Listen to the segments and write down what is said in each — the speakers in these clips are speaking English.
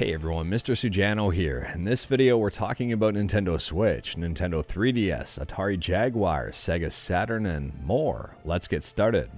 Hey everyone, Mr. Sujano here. In this video we're talking about Nintendo Switch, Nintendo 3DS, Atari Jaguar, Sega Saturn, and more. Let's get started.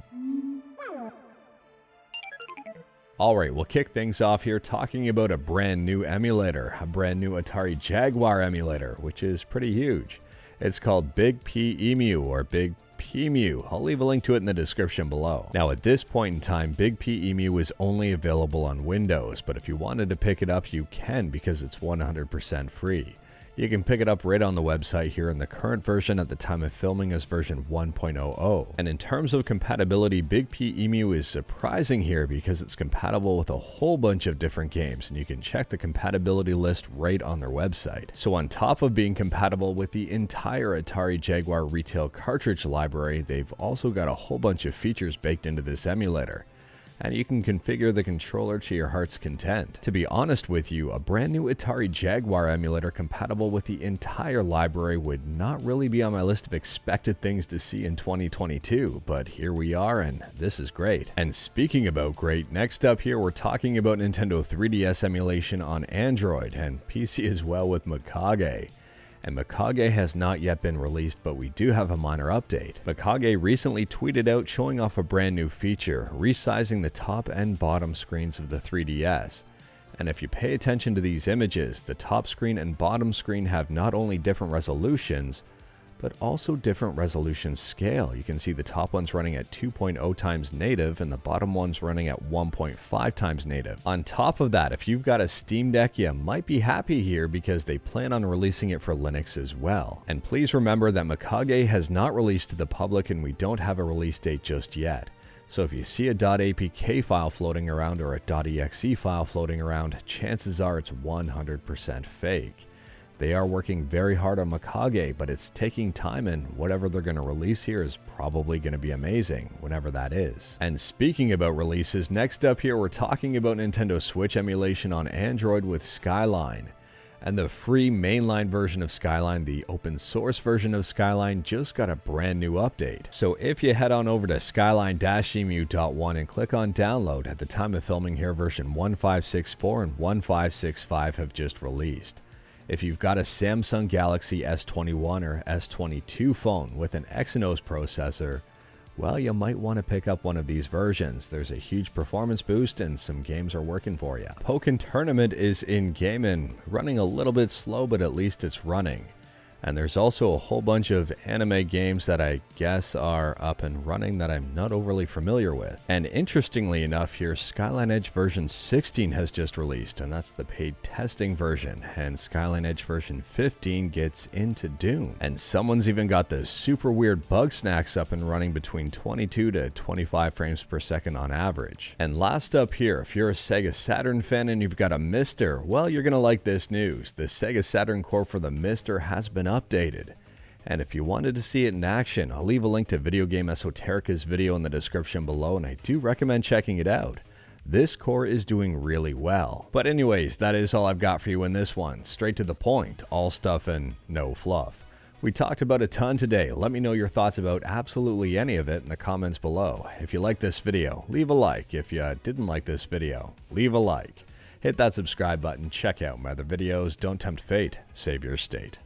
Alright, we'll kick things off here talking about a brand new emulator, a brand new Atari Jaguar emulator, which is pretty huge. It's called BigPEmu or BigPEmu. I'll leave a link to it in the description below. Now at this point in time, BigPEmu is only available on Windows, but if you wanted to pick it up, you can because it's 100% free. You can pick it up right on the website here, and the current version at the time of filming is version 1.00. And in terms of compatibility, BigPEmu is surprising here because it's compatible with a whole bunch of different games, and you can check the compatibility list right on their website. So on top of being compatible with the entire Atari Jaguar retail cartridge library, they've also got a whole bunch of features baked into this emulator. And you can configure the controller to your heart's content. To be honest with you, a brand new Atari Jaguar emulator compatible with the entire library would not really be on my list of expected things to see in 2022, but here we are and this is great. And speaking about great, next up here we're talking about Nintendo 3DS emulation on Android and PC as well with Mikage. And Mikage has not yet been released, but we do have a minor update. Mikage recently tweeted out showing off a brand new feature, resizing the top and bottom screens of the 3DS. And if you pay attention to these images, the top screen and bottom screen have not only different resolutions, but also different resolution scale. You can see the top one's running at 2.0 times native and the bottom one's running at 1.5 times native. On top of that, if you've got a Steam Deck, you might be happy here because they plan on releasing it for Linux as well. And please remember that Mikage has not released to the public and we don't have a release date just yet. So if you see a .apk file floating around or a .exe file floating around, chances are it's 100% fake. They are working very hard on Mikage, but it's taking time, and whatever they're going to release here is probably going to be amazing, whenever that is. And speaking about releases, next up here we're talking about Nintendo Switch emulation on Android with Skyline. And the free mainline version of Skyline, the open source version of Skyline, just got a brand new update. So if you head on over to skyline-emu.1 and click on download, at the time of filming here, version 1564 and 1565 have just released. If you've got a Samsung Galaxy S21 or S22 phone with an Exynos processor, well, you might want to pick up one of these versions. There's a huge performance boost and some games are working for you. Pokken Tournament is in-game and running a little bit slow, but at least it's running. And there's also a whole bunch of anime games that I guess are up and running that I'm not overly familiar with. And interestingly enough here, Skyline Edge version 16 has just released, and that's the paid testing version. And Skyline Edge version 15 gets into Doom. And someone's even got the super weird bug snacks up and running between 22 to 25 frames per second on average. And last up here, if you're a Sega Saturn fan and you've got a Mister, well, you're gonna like this news. The Sega Saturn core for the Mister has been updated. And if you wanted to see it in action, I'll leave a link to Video Game Esoterica's video in the description below, and I do recommend checking it out. This core is doing really well. But anyways, that is all I've got for you in this one. Straight to the point, all stuff and no fluff. We talked about a ton today. Let me know your thoughts about absolutely any of it in the comments below. If you like this video, leave a like. If you didn't like this video, leave a like. Hit that subscribe button, check out my other videos. Don't tempt fate, save your state.